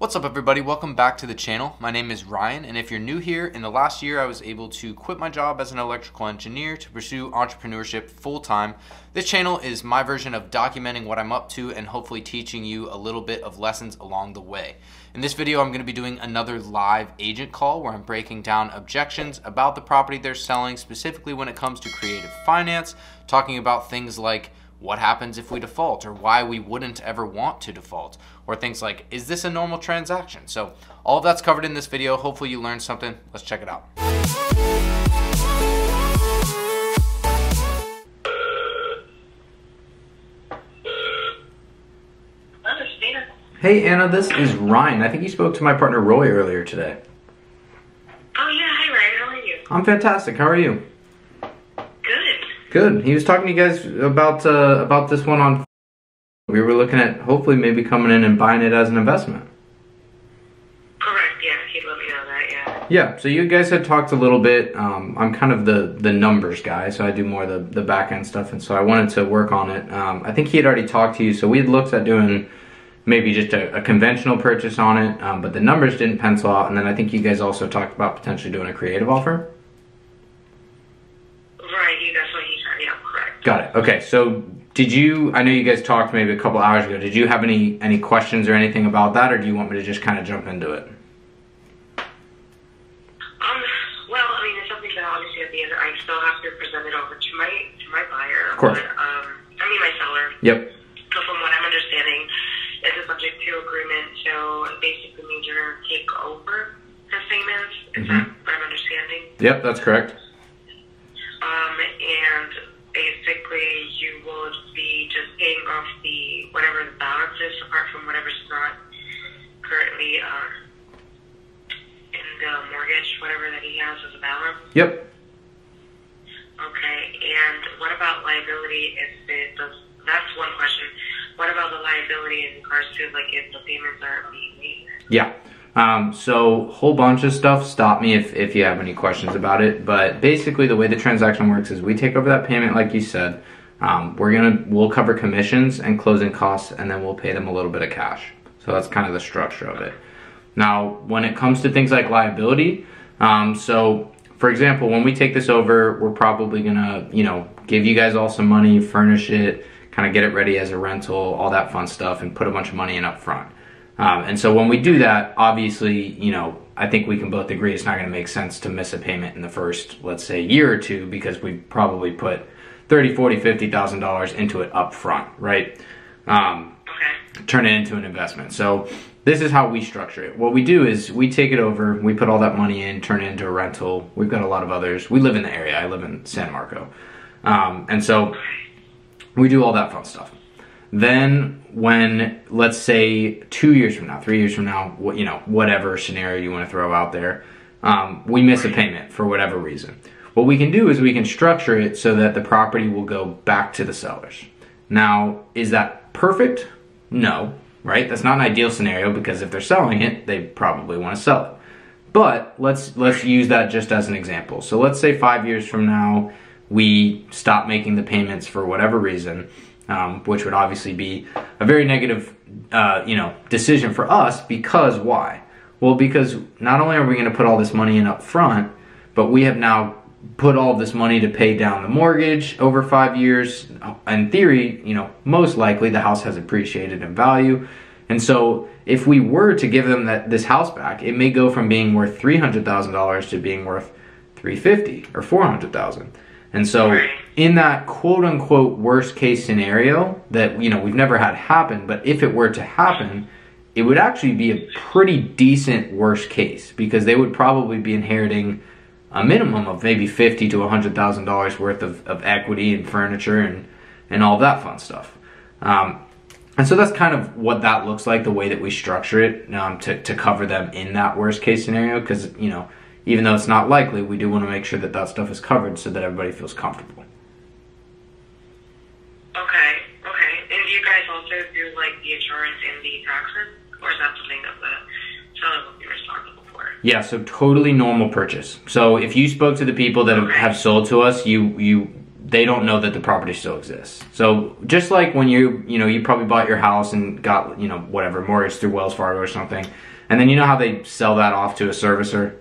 What's up everybody, welcome back to the channel. My name is Ryan, and if you're new here, in the last year I was able to quit my job as an electrical engineer to pursue entrepreneurship full-time. This channel is my version of documenting what I'm up to and hopefully teaching you a little bit of lessons along the way. In this video I'm going to be doing another live agent call where I'm breaking down objections about the property they're selling, specifically when it comes to creative finance, talking about things like what happens if we default, or why we wouldn't ever want to default, or things like, is this a normal transaction? So all of that's covered in this video. Hopefully you learned something. Let's check it out. Hey Anna, this is Ryan. I think you spoke to my partner Roy earlier today. Oh yeah, hi Ryan, how are you? I'm fantastic. How are you? Good. He was talking to you guys about this one on. We were looking at hopefully maybe coming in and buying it as an investment. Correct. Yeah, he'd let me know that. Yeah. Yeah. So you guys had talked a little bit. I'm kind of the numbers guy, so I do more the back end stuff, and so I wanted to work on it. I think he had already talked to you, so we had looked at doing maybe just a conventional purchase on it, but the numbers didn't pencil out. And then I think you guys also talked about potentially doing a creative offer. Right. That's what he said. Yeah. Correct. Got it. Okay. So did you? I know you guys talked maybe a couple hours ago. Did you have any questions or anything about that, or do you want me to just kind of jump into it? Well, I mean, it's something that obviously at the end I still have to present it over to my buyer. Of course. But, my seller. Yep. So from what I'm understanding, it's a subject to agreement. So it basically means you're going to take over his payments. Is that what I'm understanding? Yep, that's correct. And basically you would be just paying off whatever the balance is, apart from whatever's not currently in the mortgage, whatever that he has as a balance. Yep. Okay, and what about liability if it does? That's one question. What about the liability in regards to like if the payments aren't being made? Yeah. So whole bunch of stuff. Stop me if you have any questions about it. But basically the way the transaction works is we take over that payment like you said. We'll cover commissions and closing costs, and then we'll pay them a little bit of cash. So that's kind of the structure of it. Now, when it comes to things like liability, so for example, when we take this over, we're probably gonna, give you guys all some money, furnish it, kind of get it ready as a rental, all that fun stuff, and put a bunch of money in up front. And so when we do that, obviously, I think we can both agree it's not going to make sense to miss a payment in the first, let's say, year or two, because we probably put $30,000, $40,000, $50,000 into it up front, right? Turn it into an investment. So this is how we structure it. What we do is we take it over, we put all that money in, turn it into a rental. We've got a lot of others. We live in the area. I live in San Marco. And so we do all that fun stuff. Then when, let's say 2 years from now, 3 years from now, whatever scenario you want to throw out there, we miss a payment for whatever reason. What we can do is we can structure it so that the property will go back to the sellers. Now, is that perfect? No, right? That's not an ideal scenario, because if they're selling it, they probably want to sell it. But let's use that just as an example. So let's say 5 years from now, we stop making the payments for whatever reason, which would obviously be a very negative, decision for us. Because why? Well, because not only are we going to put all this money in up front, but we have now put all this money to pay down the mortgage over 5 years. In theory, most likely the house has appreciated in value. And so if we were to give them this house back, it may go from being worth $300,000 to being worth $350,000 or $400,000. And so in that quote unquote worst case scenario that, we've never had happen, but if it were to happen, it would actually be a pretty decent worst case, because they would probably be inheriting a minimum of maybe $50,000 to $100,000 worth of equity and furniture and all that fun stuff. And so that's kind of what that looks like, the way that we structure it, to cover them in that worst case scenario, because, even though it's not likely, we do want to make sure that that stuff is covered so that everybody feels comfortable. Okay. And do you guys also do like the insurance and the taxes, or is that something that the seller will be responsible for? Yeah, so totally normal purchase. So if you spoke to the people that have sold to us, they don't know that the property still exists. So just like when you probably bought your house and got, whatever, mortgage through Wells Fargo or something, and then you know how they sell that off to a servicer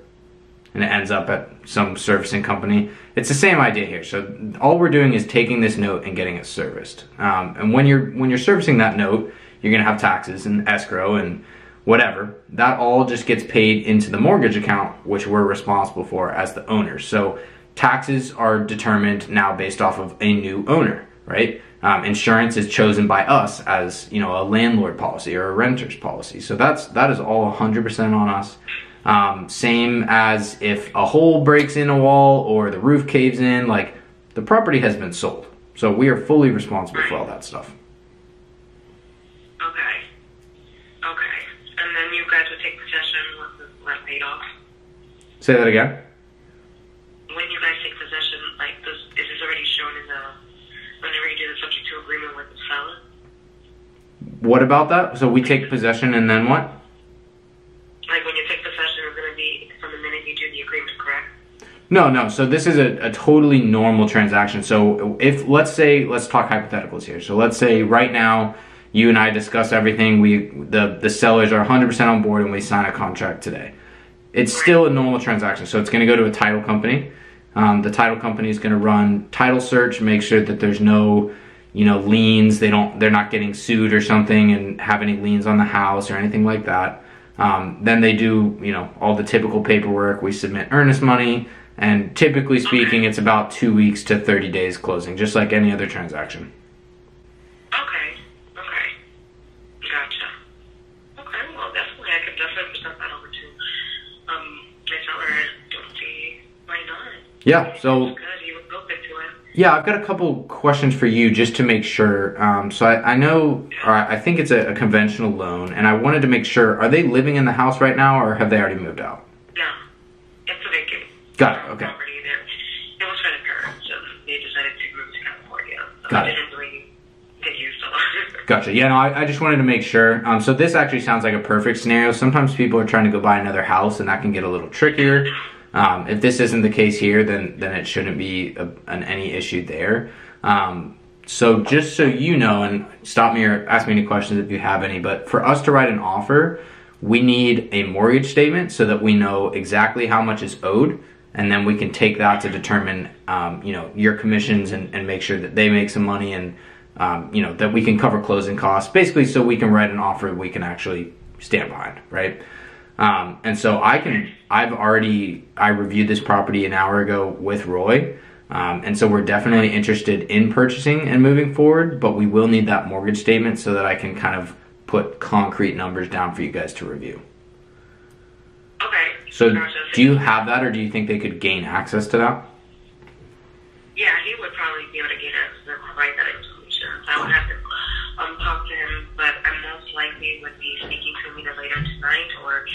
and it ends up at some servicing company. It's the same idea here. So all we're doing is taking this note and getting it serviced. And when you're servicing that note, you're gonna have taxes and escrow and whatever. That all just gets paid into the mortgage account, which we're responsible for as the owners. So taxes are determined now based off of a new owner, right? Insurance is chosen by us as, a landlord policy or a renter's policy. So that is all 100% on us. Same as if a hole breaks in a wall or the roof caves in, like the property has been sold. So we are fully responsible for all that stuff. Okay. And then you guys would take possession once it's left paid off? Say that again? When you guys take possession, is this already shown in whenever you do the subject to agreement with the seller? What about that? So we take possession and then what? Like when you take possession, it's going to be from the minute you do the agreement, correct? No. So this is a totally normal transaction. So if, let's talk hypotheticals here. So let's say right now, you and I discuss everything. The sellers are 100% on board and we sign a contract today. It's still a normal transaction. So it's going to go to a title company. The title company is going to run title search, make sure that there's no, liens. They're not getting sued or something and have any liens on the house or anything like that. Then they do, all the typical paperwork. We submit earnest money, and typically speaking, it's about 2 weeks to 30 days closing, just like any other transaction. Okay. Gotcha. Okay, well, definitely, I could definitely present that over to my seller. I don't see why not. Yeah, so... Good, you would open to it. Yeah, I've got a couple questions for you just to make sure. So I know, or I think it's a conventional loan, and I wanted to make sure, are they living in the house right now, or have they already moved out? No, it's a vacant. Got it, okay. Property there. It was for the parents, and they decided to move to California. So Got they it. didn't really get used to it. Gotcha. Yeah, no, I just wanted to make sure. So this actually sounds like a perfect scenario. Sometimes people are trying to go buy another house, and that can get a little trickier. If this isn't the case here, then it shouldn't be any issue there. So just so you know, and stop me or ask me any questions if you have any, but for us to write an offer, we need a mortgage statement so that we know exactly how much is owed, and then we can take that to determine, your commissions and make sure that they make some money and, that we can cover closing costs, basically so we can write an offer we can actually stand behind, right? And so I reviewed this property an hour ago with Roy. And so we're definitely interested in purchasing and moving forward, but we will need that mortgage statement so that I can kind of put concrete numbers down for you guys to review. Okay. So do you have that, or do you think they could gain access to that? Yeah, he would probably be able to get access to provide that information. I would have to talk to him, but I most likely would be speaking to him either later tonight or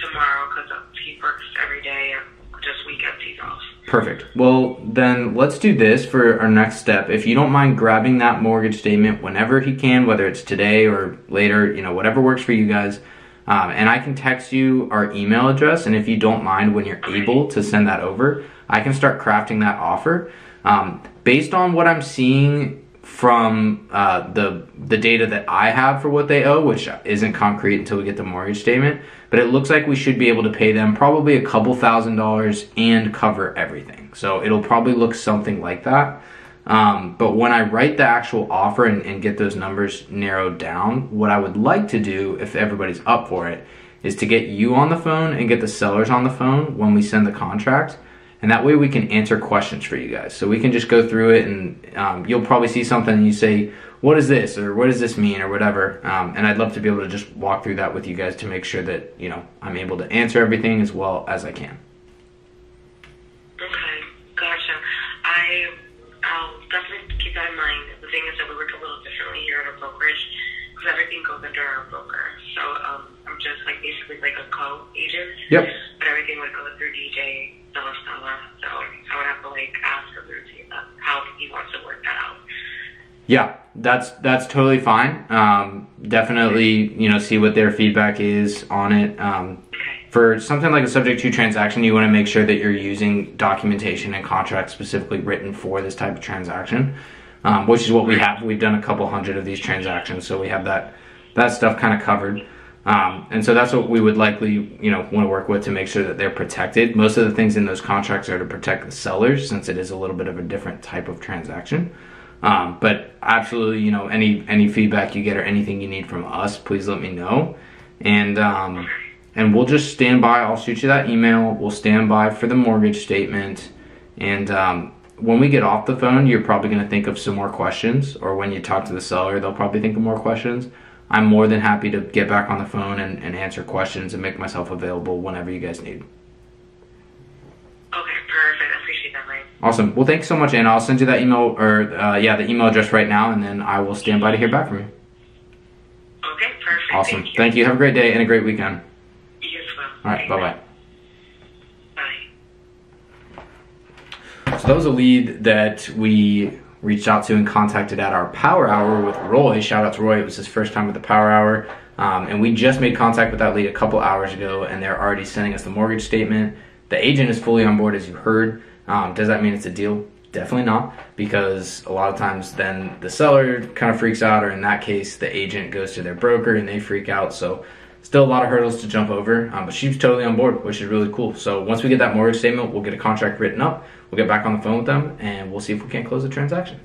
tomorrow because he works every day and just weekends he's off. Perfect. Well, then let's do this for our next step. If you don't mind grabbing that mortgage statement whenever he can, whether it's today or later, whatever works for you guys. And I can text you our email address, and if you don't mind, when you're able to send that over, I can start crafting that offer. Based on what I'm seeing from the data that I have for what they owe, which isn't concrete until we get the mortgage statement, but it looks like we should be able to pay them probably a couple $1,000s and cover everything. So it'll probably look something like that. But when I write the actual offer and get those numbers narrowed down, what I would like to do, if everybody's up for it, is to get you on the phone and get the sellers on the phone when we send the contract. And that way we can answer questions for you guys. So we can just go through it, and you'll probably see something and you say, what is this? Or what does this mean? Or whatever. And I'd love to be able to just walk through that with you guys to make sure that, I'm able to answer everything as well as I can. Okay, gotcha. I'll definitely keep that in mind. The thing is that we work a little differently here at our brokerage because everything goes under our broker. So I'm just basically like a co-agent. Yep. But everything would go through DJ. So I would have to ask him to see how he wants to work that out. Yeah, that's totally fine. Definitely, see what their feedback is on it. Okay. For something like a subject to transaction, you want to make sure that you're using documentation and contracts specifically written for this type of transaction, which is what we have. We've done a couple hundred of these transactions, so we have that stuff kind of covered. And so that's what we would likely, want to work with to make sure that they're protected. Most of the things in those contracts are to protect the sellers, since it is a little bit of a different type of transaction. But absolutely, any feedback you get or anything you need from us, please let me know. And we'll just stand by. I'll shoot you that email. We'll stand by for the mortgage statement. And when we get off the phone, you're probably going to think of some more questions. Or when you talk to the seller, they'll probably think of more questions. I'm more than happy to get back on the phone and answer questions and make myself available whenever you guys need. Okay, perfect. I appreciate that, Mike. Awesome. Well, thanks so much, Anna. I'll send you that email, or the email address right now, and then I will stand by to hear back from you. Okay, perfect. Awesome. Thank you. Have a great day and a great weekend. You as well. All right. Bye-bye. Bye. So that was a lead that we reached out to and contacted at our Power Hour with Roy. Shout out to Roy. It was his first time at the Power Hour. And we just made contact with that lead a couple hours ago, and they're already sending us the mortgage statement. The agent is fully on board, as you heard. Does that mean it's a deal? Definitely not, because a lot of times then the seller kind of freaks out, or in that case, the agent goes to their broker and they freak out. So still a lot of hurdles to jump over, but she's totally on board, which is really cool. So once we get that mortgage statement, we'll get a contract written up. We'll get back on the phone with them, and we'll see if we can't close the transaction.